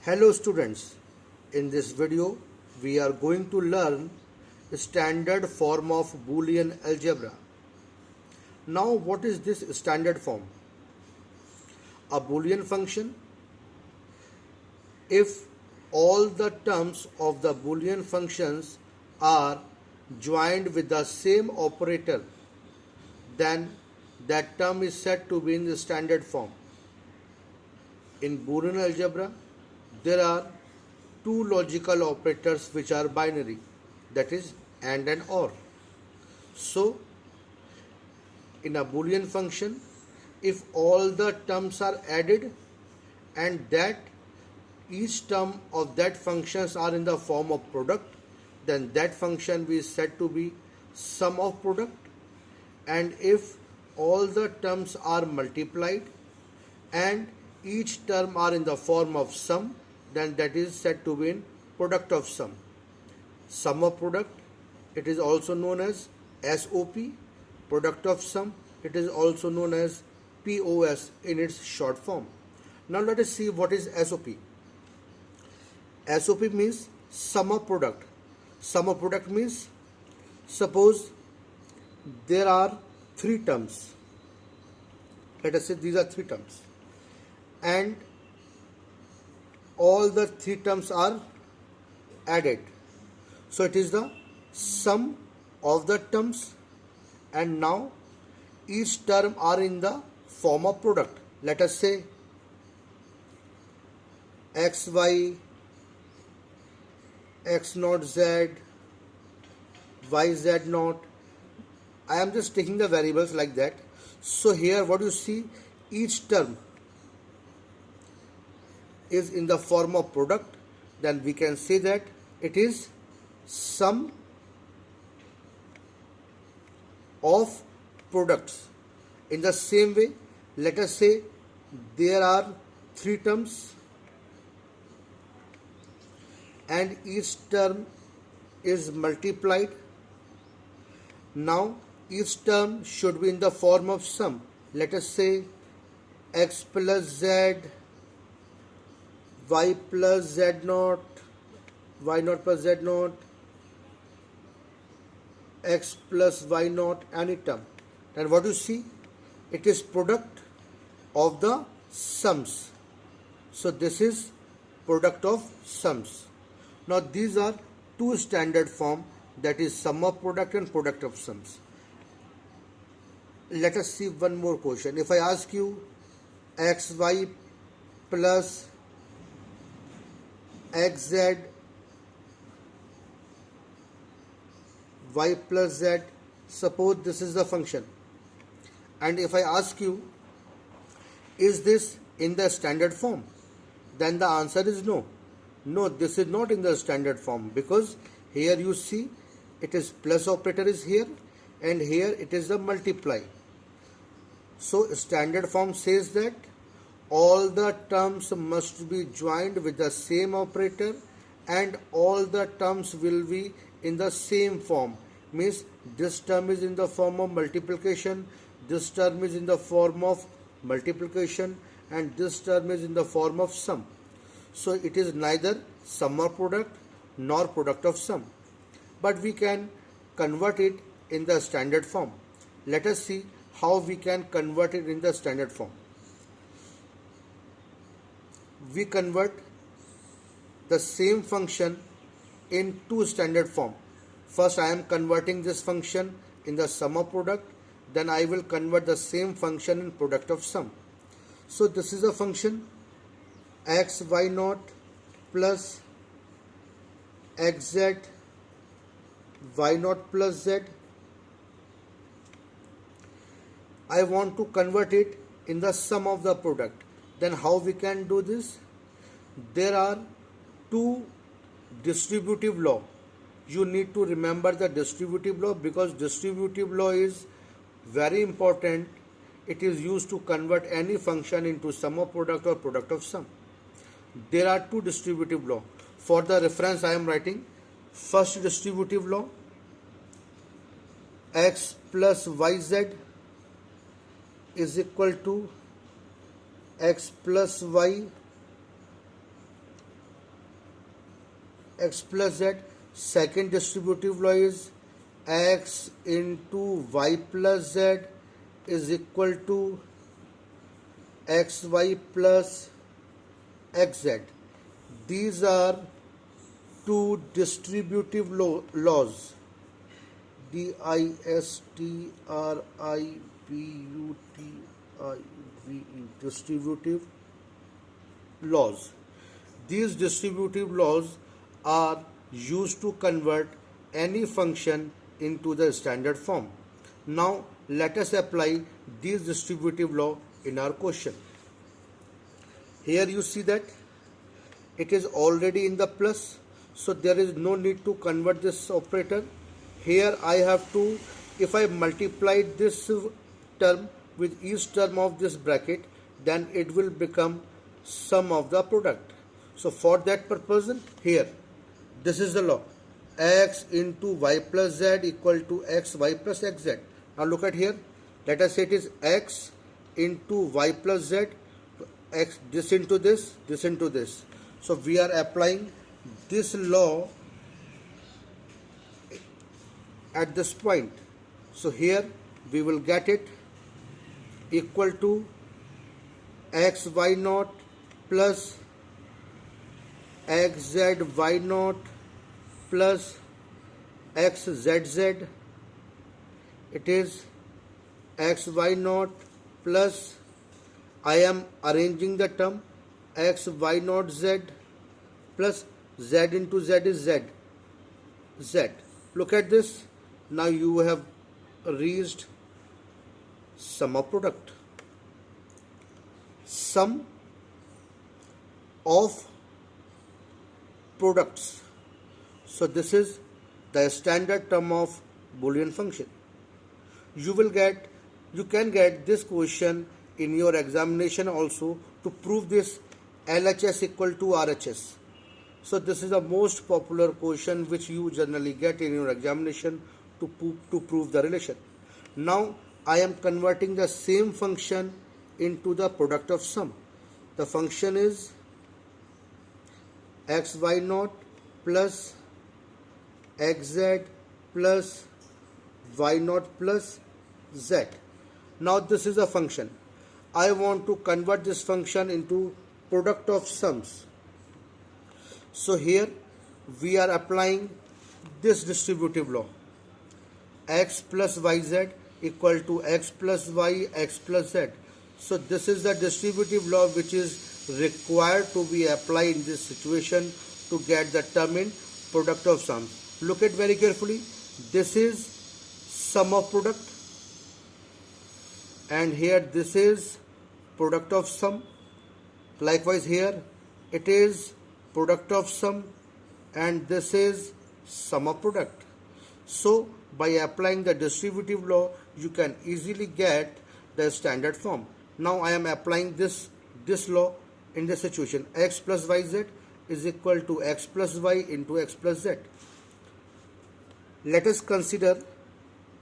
Hello students, in this video we are going to learn standard form of Boolean algebra. Now what is this standard form? A Boolean function, if all the terms of the Boolean functions are joined with the same operator, then that term is said to be in the standard form. In Boolean algebra, there are two logical operators which are binary, that is AND and OR. So, in a Boolean function, if all the terms are added and that each term of that functions are in the form of product, then that function is said to be sum of product. And if all the terms are multiplied and each term are in the form of sum, then that is said to be in product of sum. Sum of product, it is also known as SOP. Product of sum, it is also known as POS in its short form. Now let us see what is SOP. SOP means sum of product. Sum of product means, suppose there are three terms. Let us say these are three terms, and all the three terms are added. So it is the sum of the terms, and now each term are in the form of product. Let us say xy, x naught z, y z naught. I am just taking the variables like that. So here what you see, each term is in the form of product, then we can say that it is sum of products. In the same way, let us say there are three terms and each term is multiplied. Now each term should be in the form of sum. Let us say x plus z, y plus z naught, y naught plus z naught, x plus y naught, any term. And what you see, it is product of the sums. So this is product of sums. Now these are two standard form, that is sum of product and product of sums. Let us see one more question. If I ask you xy plus xz, y plus z, suppose this is the function, and if I ask you, is this in the standard form, then the answer is no. No, this is not in the standard form, because here you see it is plus operator is here and here it is the multiply. So standard form says that all the terms must be joined with the same operator and all the terms will be in the same form. Means this term is in the form of multiplication, this term is in the form of multiplication, and this term is in the form of sum. So it is neither sum of product nor product of sum, but we can convert it in the standard form. Let us see how we can convert it in the standard form. We convert the same function in two standard form. First I am converting this function in the sum of product, then I will convert the same function in product of sum. So this is a function x y naught plus xz y naught plus z. I want to convert it in the sum of the product. Then how we can do this? There are two distributive law. You need to remember the distributive law, because distributive law is very important. It is used to convert any function into sum of product or product of sum. There are two distributive law. For the reference I am writing first distributive law, x plus yz is equal to x plus y x plus z. Second distributive law is x into y plus z is equal to xy plus xz. These are two distributive laws. Distributive distributive laws. These distributive laws are used to convert any function into the standard form. Now let us apply these distributive law in our question. Here you see that it is already in the plus, so there is no need to convert this operator. Here I have to, if I multiply this term with each term of this bracket, then it will become sum of the product. So for that purpose, here this is the law, x into y plus z equal to xy plus xz. Now look at here, let us say it is x into y plus z, x, this into this, this into this. So we are applying this law at this point. So here we will get it equal to xy naught plus xzy naught plus xzz. It is xy naught plus, I am arranging the term, xy naught z plus z into z is z. Look at this. Now you have reached sum of product. Sum of products. So this is the standard term of Boolean function. You can get this question in your examination also, to prove this LHS equal to RHS. So this is the most popular question which you generally get in your examination to prove the relation. Now I am converting the same function into the product of sum. The function is xy naught plus xz plus y naught plus z. Now this is a function. I want to convert this function into product of sums. So here we are applying this distributive law, x plus yz equal to x plus y, x plus z. So this is the distributive law which is required to be applied in this situation to get the term in product of sums. Look at very carefully. This is sum of product, and here this is product of sum. Likewise here it is product of sum, and this is sum of product. So by applying the distributive law, you can easily get the standard form. Now I am applying this law in this situation. X plus yz is equal to x plus y into x plus z. Let us consider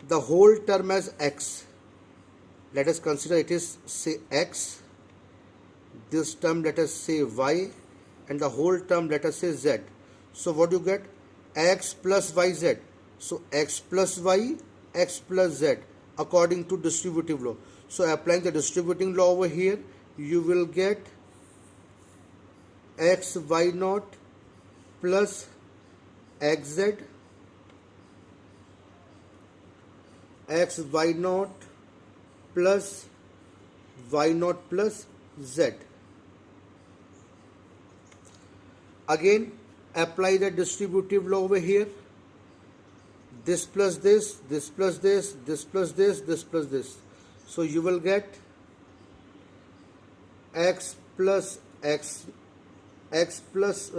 the whole term as x. Let us consider it is, say, x. This term let us say y, and the whole term let us say z. So what do you get? X plus yz. So x plus y, x plus z according to distributive law. So applying the distributing law over here, you will get x y naught plus xz, x y naught plus y naught plus z. Again apply the distributive law over here. This plus this, this plus this, this plus this, this plus this. So you will get x plus x, x plus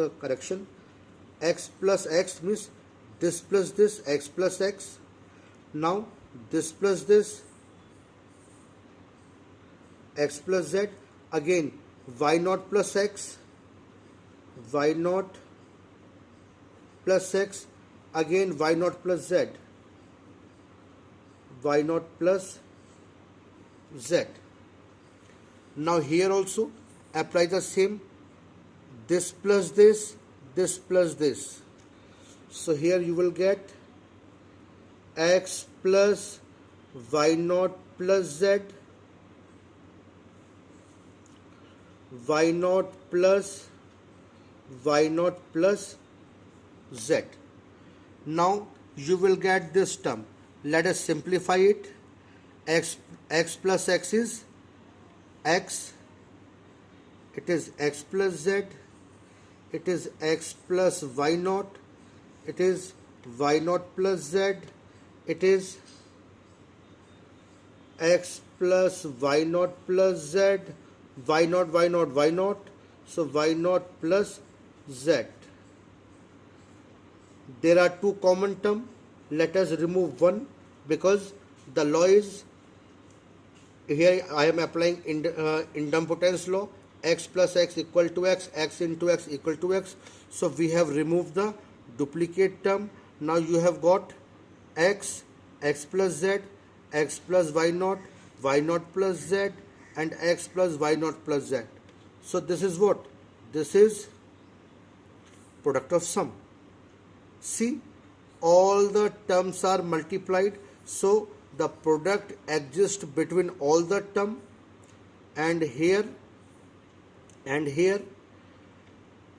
x plus x means this plus this, x plus x. Now this plus this, x plus z. Again y naught plus x, y naught plus x. Again y naught plus z, y naught plus z. Now here also apply the same, this plus this, this plus this. So here you will get x plus y naught plus z, y naught plus y naught plus z. Now you will get this term. Let us simplify it. X plus x is x, it is x plus z, it is x plus y naught, it is y naught plus z, it is x plus y naught plus z, y naught, y naught, y naught, so y naught plus z. There are two common terms. Let us remove one because the law is, here I am applying idempotence law, x plus x equal to x, x into x equal to x. So we have removed the duplicate term. Now you have got x, x plus z, x plus y naught plus z, and x plus y naught plus z. So this is what? This is product of sum. See, all the terms are multiplied, so the product exists between all the term, and here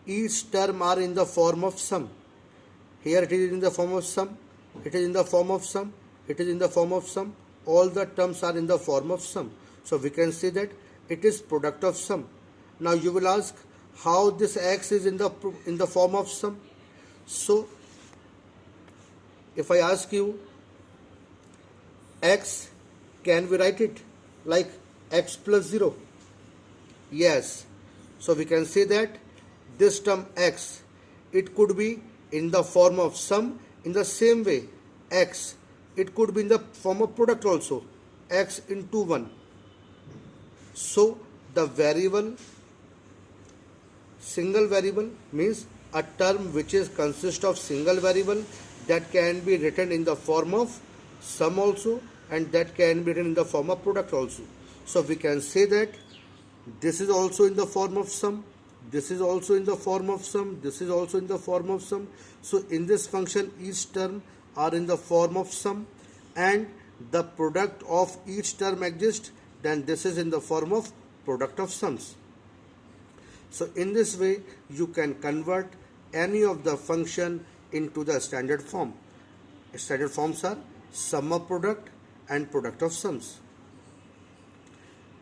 each term are in the form of sum. Here it is in the form of sum, it is in the form of sum, it is in the form of sum. All the terms are in the form of sum. So we can say that it is product of sum. Now you will ask how this x is in the form of sum. So if I ask you x, can we write it like x plus 0? Yes. So we can say that this term x, it could be in the form of sum. In the same way, x, it could be in the form of product also, x into 1. So the variable, single variable means a term which is consist of single variable, that can be written in the form of sum also, and that can be written in the form of product also. So we can say that this is also in the form of sum, this is also in the form of sum, this is also in the form of sum. So in this function each term are in the form of sum, and the product of each term exists, then this is in the form of product of sums. So in this way you can convert any of the function into the standard form. Standard forms are sum of product and product of sums.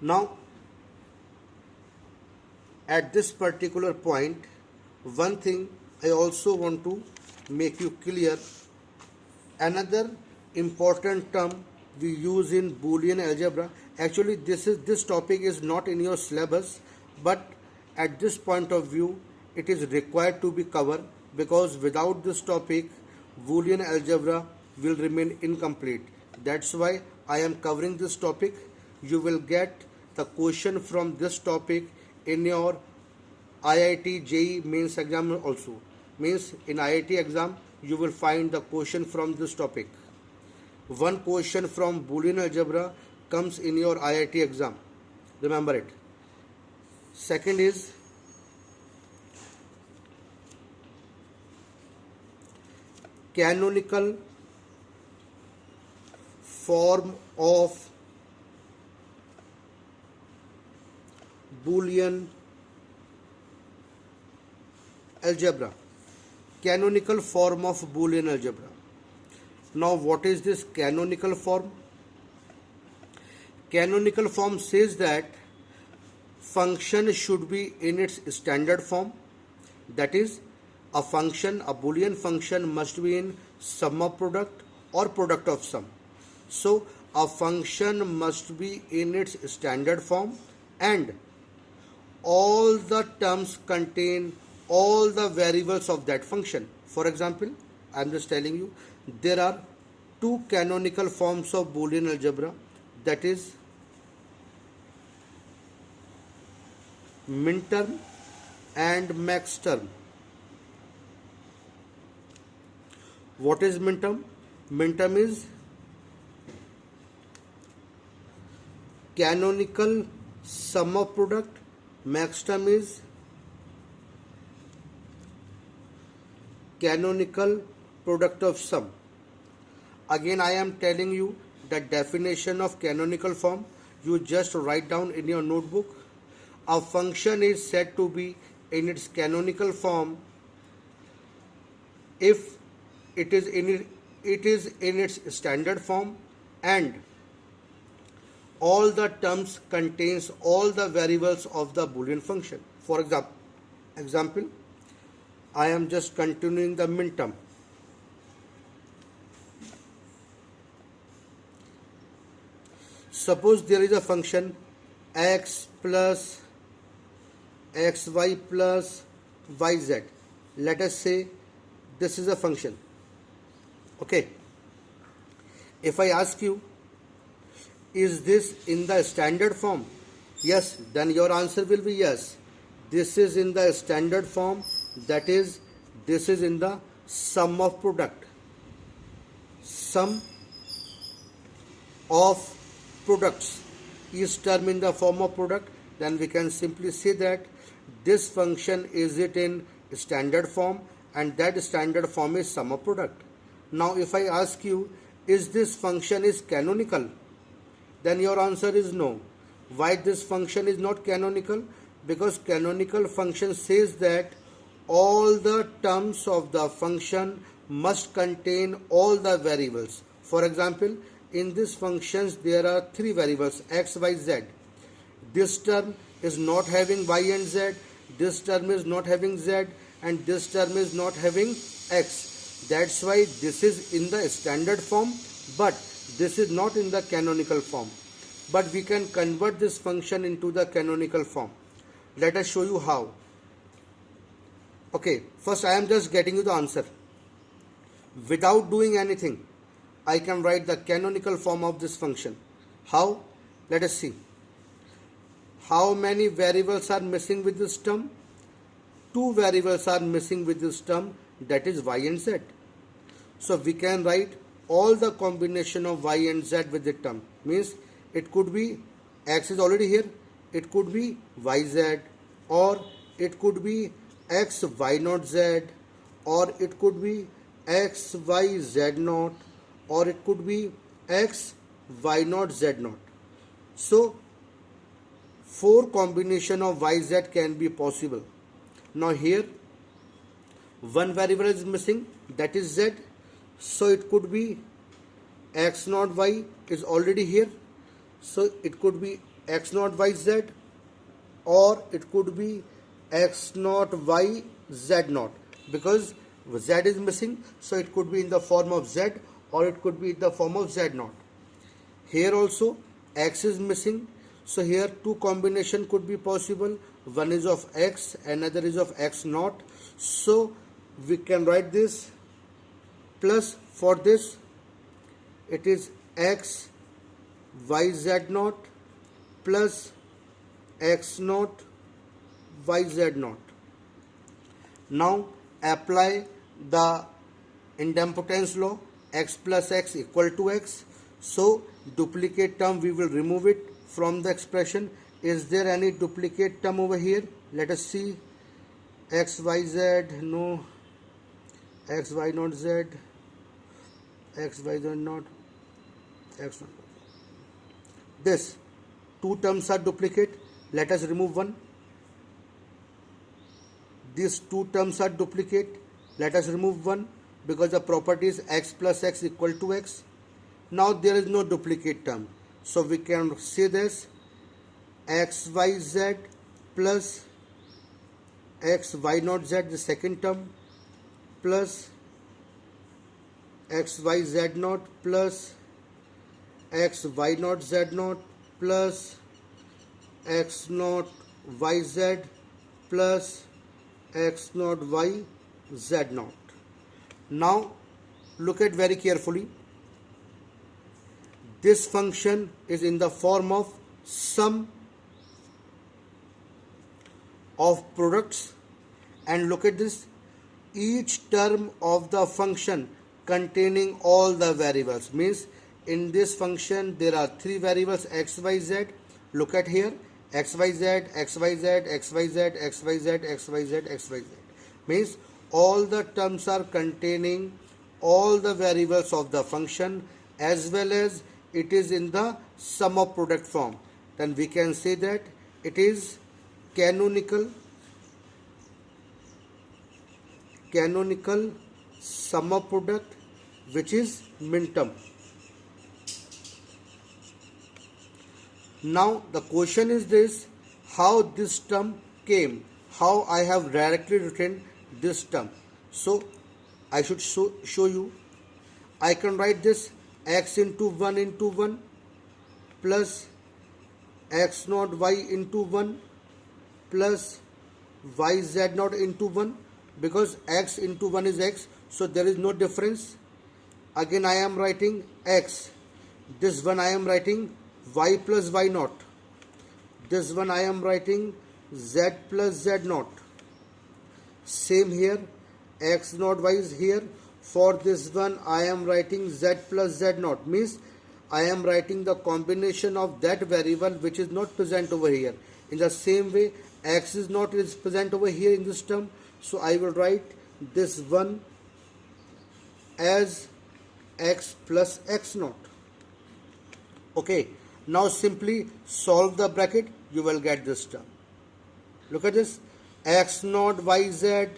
Now at this particular point, one thing I also want to make you clear. Another important term we use in Boolean algebra. Actually this topic is not in your syllabus, but at this point of view it is required to be covered, because without this topic Boolean algebra will remain incomplete. That's why I am covering this topic. You will get the question from this topic in your IIT JEE mains exam also. Means in IIT exam you will find the question from this topic. One question from Boolean algebra comes in your IIT exam. Remember it. Second is canonical form of Boolean algebra. Canonical form of Boolean algebra. Now what is this canonical form? Canonical form says that function should be in its standard form. That is, a function, a Boolean function must be in sum of product or product of sum. So a function must be in its standard form, and all the terms contain all the variables of that function. For example, I am just telling you, there are two canonical forms of Boolean algebra, that is min term and max term. What is min term? Min term is canonical sum of product. Max term is canonical product of sum. Again I am telling you the definition of canonical form. You just write down in your notebook. A function is said to be in its canonical form if it is in its standard form and all the terms contains all the variables of the Boolean function. For example, I am just continuing the min term. Suppose there is a function x plus xy plus yz. Let us say this is a function. Okay. If I ask you, is this in the standard form? Yes, then your answer will be yes. This is in the standard form, that is, this is in the sum of product. Sum of products is term in the form of product, then we can simply say that this function is it in standard form and that standard form is sum of product. Now if I ask you, is this function is canonical? Then your answer is no. Why this function is not canonical? Because canonical function says that all the terms of the function must contain all the variables. For example, in this functions there are three variables x, y, z. This term is not having y and z, this term is not having z, and this term is not having x. That's why this is in the standard form, but this is not in the canonical form. But we can convert this function into the canonical form. Let us show you how. Okay, first I am just getting you the answer. Without doing anything, I can write the canonical form of this function. How? Let us see. How many variables are missing with this term? Two variables are missing with this term, that is y and z. So we can write all the combination of y and z with the term. Means it could be x is already here, it could be yz, or it could be x y naught z, or it could be x y z naught, or it could be x y naught z naught. So 4 combination of yz can be possible. Now here one variable is missing, that is z. So it could be x naught y is already here. So it could be x naught y z, or it could be x naught y z naught, because z is missing. So it could be in the form of z, or it could be in the form of z naught. Here also x is missing. So here 2 combination could be possible. One is of x, another is of x naught. So we can write this plus, for this it is x y z naught plus x naught y z naught. Now apply the idempotence law, x plus x equal to x. So duplicate term we will remove it from the expression. Is there any duplicate term over here? Let us see. X y z, no. X y naught z, x y z naught, x naught. This 2 terms are duplicate. Let us remove one. These 2 terms are duplicate. Let us remove one, because the property is x plus x equal to x. Now there is no duplicate term. So we can say this x y z plus x y naught z, the second term, plus x y z naught plus x y naught z naught plus x naught y z plus x naught y z naught. Now look at very carefully. This function is in the form of sum of products, and look at this, each term of the function containing all the variables. Means in this function there are 3 variables x y z. Look at here, x y z, x y z, x y z, x y z, x y z, x y z. Means all the terms are containing all the variables of the function as well as it is in the sum of product form, then we can say that it is canonical sum of product which is minterm. Now the question is this, how this term came, how I have directly written this term. So I should show you. I can write this x into 1 plus x naught y into 1 plus y z naught into 1, because x into 1 is x, so there is no difference. Again I am writing x, this one I am writing y plus y naught, this one I am writing z plus z naught. Same here, x naught y is here. For this one I am writing z plus z naught, means I am writing the combination of that variable which is not present over here. In the same way, x is not is present over here in this term, so I will write this one as x plus x naught. Okay, now simply solve the bracket, you will get this term. Look at this, x naught yz,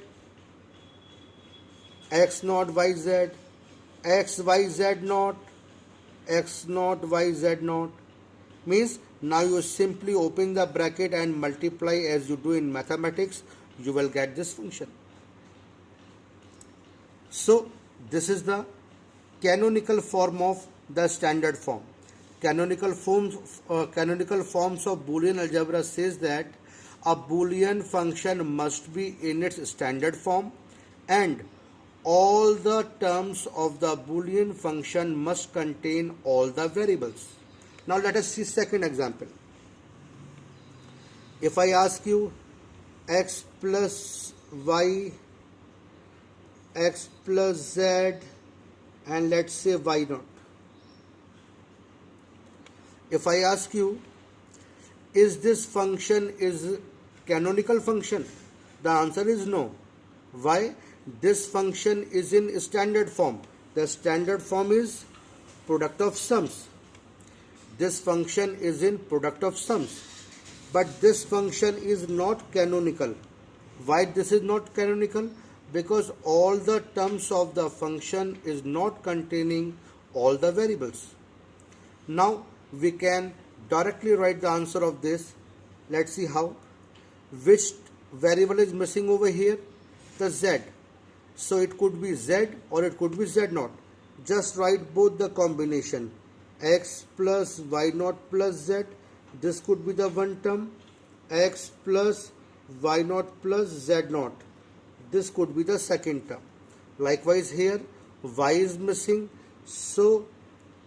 x naught yz, x yz naught, x naught yz naught, means now you simply open the bracket and multiply as you do in mathematics, you will get this function. So this is the canonical form of the standard form. Canonical forms of Boolean algebra says that a Boolean function must be in its standard form and all the terms of the Boolean function must contain all the variables. Now let us see second example. If I ask you x plus y, x plus z, and let's say y naught. If I ask you, is this function is canonical function? The answer is no. Why? This function is in standard form. The standard form is product of sums. This function is in product of sums. But this function is not canonical. Why this is not canonical? Because all the terms of the function is not containing all the variables. Now we can directly write the answer of this. Let's see how. Which variable is missing over here? The z. So it could be z or it could be z naught. Just write both the combination. X plus y naught plus z. This could be the one term. X plus y naught plus z naught. This could be the second term. Likewise here, y is missing. So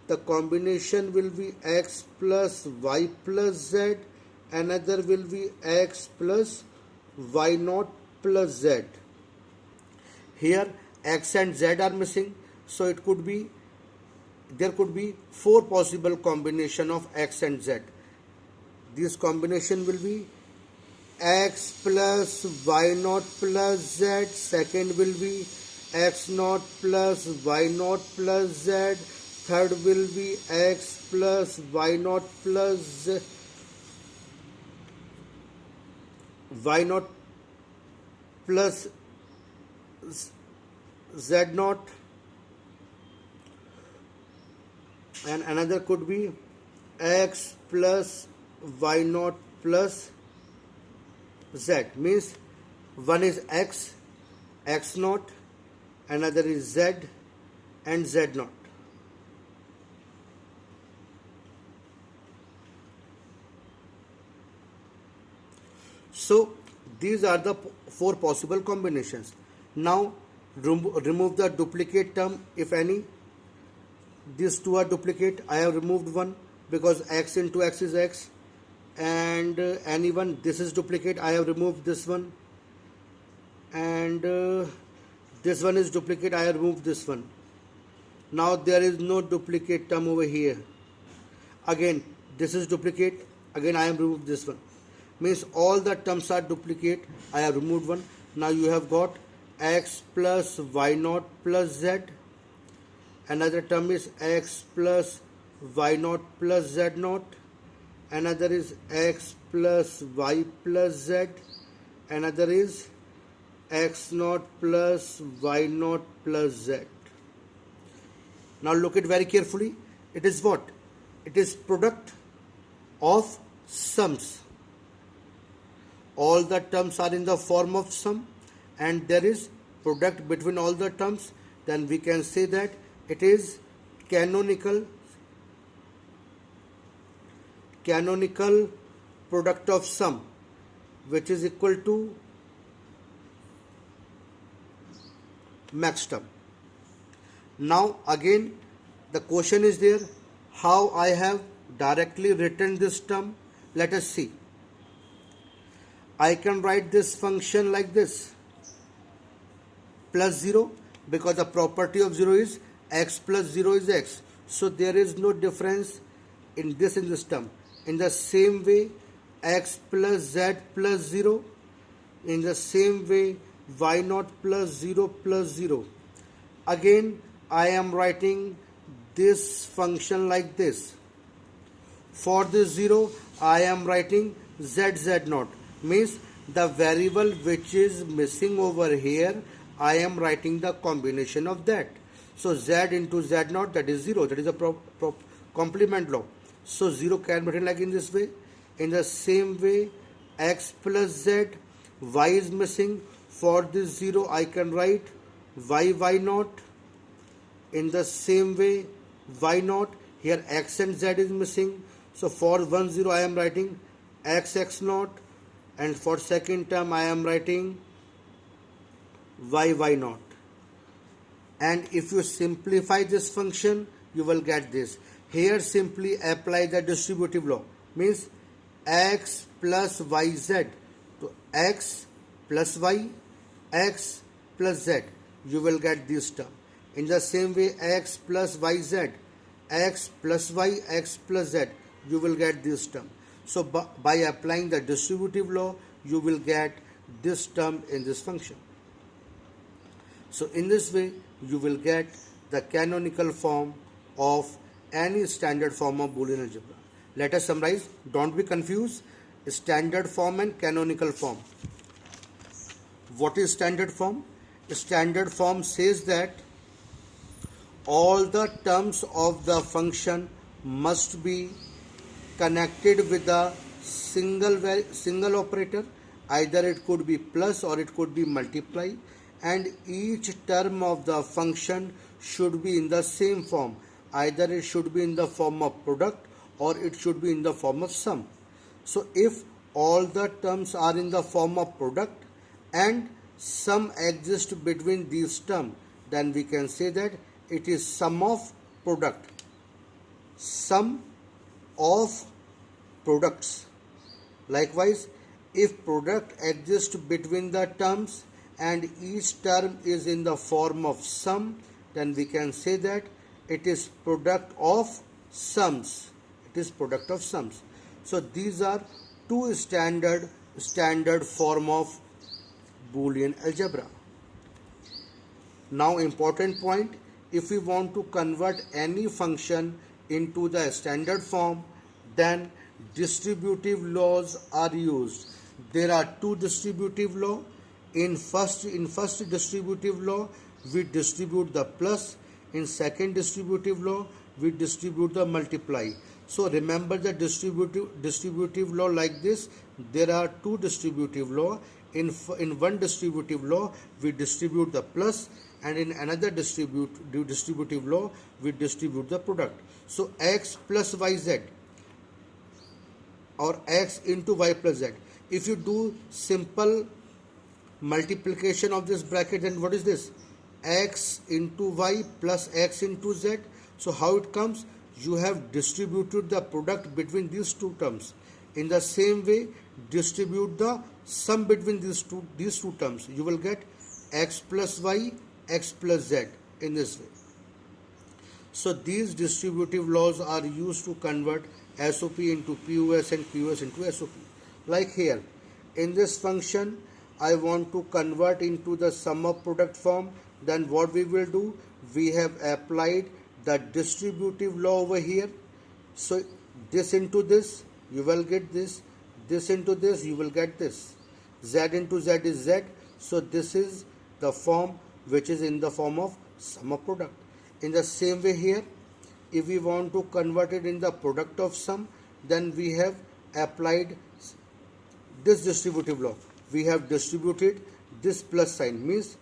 the combination will be x plus y plus z. Another will be x plus y naught plus z. Here x and z are missing, so it could be, there could be four possible combination of x and z. This combination will be x plus y naught plus z. Second will be x naught plus y naught plus z. Third will be x plus y naught plus z. Y naught plus z naught, and another could be x plus y naught plus z. Means one is x, x naught, another is z and z naught. So these are the four possible combinations. Now remove the duplicate term if any. These two are duplicate. I have removed one because x into x is x, and anyone, this is duplicate. I have removed this one, and this one is duplicate. I have removed this one. Now there is no duplicate term over here. Again this is duplicate. Again I have removed this one. Means all the terms are duplicate. I have removed one. Now you have got x plus y naught plus z. another term is x plus y naught plus z naught, another is x plus y plus z, another is x naught plus y naught plus z. Now look at very carefully. It is what? It is product of sums. All the terms are in the form of sum, and there is product between all the terms. Then we can say that it is canonical product of sum, which is equal to max term. Now again the question is there, how I have directly written this term. Let us see. I can write this function like this, plus 0, because the property of 0 is x plus 0 is x. So there is no difference in this term. In the same way, x plus z plus 0. In the same way, y naught plus 0 plus 0. Again, I am writing this function like this. For this 0, I am writing z naught. Means the variable which is missing over here, I am writing the combination of that. So z into z naught, that is 0. That is a complement law. So 0 can be written like in this way. In the same way, x plus z, y is missing. For this 0, I can write y naught. In the same way, y naught, here x and z is missing. So for 1 0, I am writing x naught. And for second term, I am writing y naught. And if you simplify this function, you will get this. Here simply apply the distributive law. Means x plus yz to x plus y, x plus z. You will get this term. In the same way, x plus yz, x plus y, x plus z. You will get this term. So by applying the distributive law, you will get this term in this function. So in this way, you will get the canonical form of any standard form of Boolean algebra. Let us summarize. Don't be confused. Standard form and canonical form. What is standard form? Standard form says that all the terms of the function must be connected with a single operator. Either it could be plus or it could be multiply, and each term of the function should be in the same form. Either it should be in the form of product or it should be in the form of sum. So if all the terms are in the form of product and sum exists between these terms, then we can say that it is sum of product. Sum of products. Likewise, if product exists between the terms and each term is in the form of sum, then we can say that it is product of sums. It is product of sums. So these are two standard form of Boolean algebra. Now important point, if we want to convert any function into the standard form, then distributive laws are used. There are two distributive laws. In first distributive law, we distribute the plus. In second distributive law, we distribute the multiply. So remember the distributive law like this. There are two distributive law. In one distributive law, we distribute the plus, and in another distributive law, we distribute the product. So x plus yz or x into y plus z. If you do simple multiplication of this bracket, then what is this? X into y plus x into z. So how it comes? You have distributed the product between these two terms. In the same way, distribute the sum between these two terms. You will get x plus y, x plus z in this way. So these distributive laws are used to convert SOP into POS and POS into SOP. Like here, in this function, I want to convert into the sum of product form. Then what we will do? we have applied the distributive law over here. So this into this, you will get this. This into this, you will get this. Z into Z is Z. So this is the form which is in the form of sum of product. In the same way here, if we want to convert it in the product of sum, then we have applied this distributive law. We have distributed this plus sign, means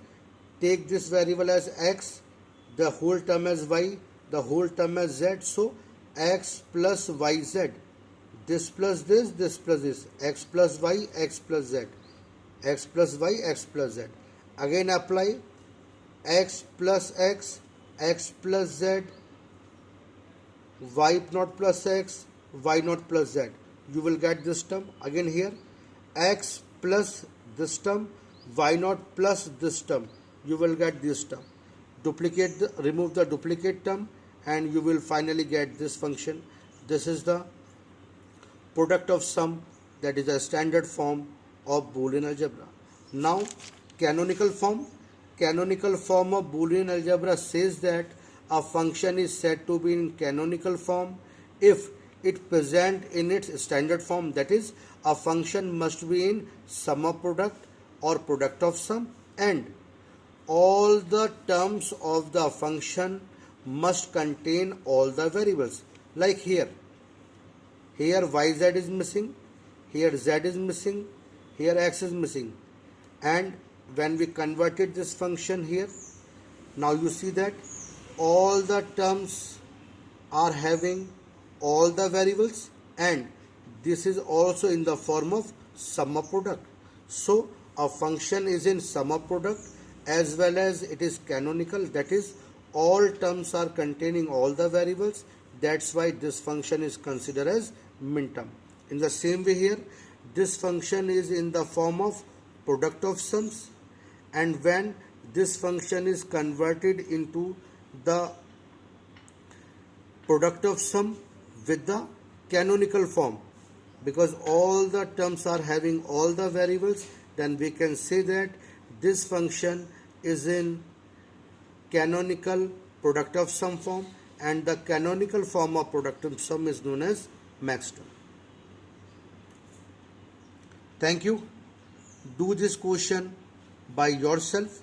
take this variable as x, the whole term as y, the whole term as z. So x plus yz, this plus this, x plus y, x plus z, x plus y, x plus z. Again apply x plus x, x plus z, y naught plus x, y naught plus z. You will get this term. Again here x plus this term, y naught plus this term. You will get this term. Remove the duplicate term, and you will finally get this function. This is the product of sum, that is a standard form of Boolean algebra. Now canonical form. Canonical form of Boolean algebra says that a function is said to be in canonical form if it present in its standard form, that is a function must be in sum of product or product of sum, and all the terms of the function must contain all the variables. Like here yz is missing, here z is missing, here x is missing, and when we converted this function here, now you see that all the terms are having all the variables, and this is also in the form of sum of product. So a function is in sum of product as well as it is canonical, that is all terms are containing all the variables. That's why this function is considered as minterm. In the same way here, this function is in the form of product of sums, and when this function is converted into the product of sum with the canonical form, because all the terms are having all the variables, then we can say that this function is in canonical product of sum form, and the canonical form of product of sum is known as maxterm. Thank you. Do this question by yourself.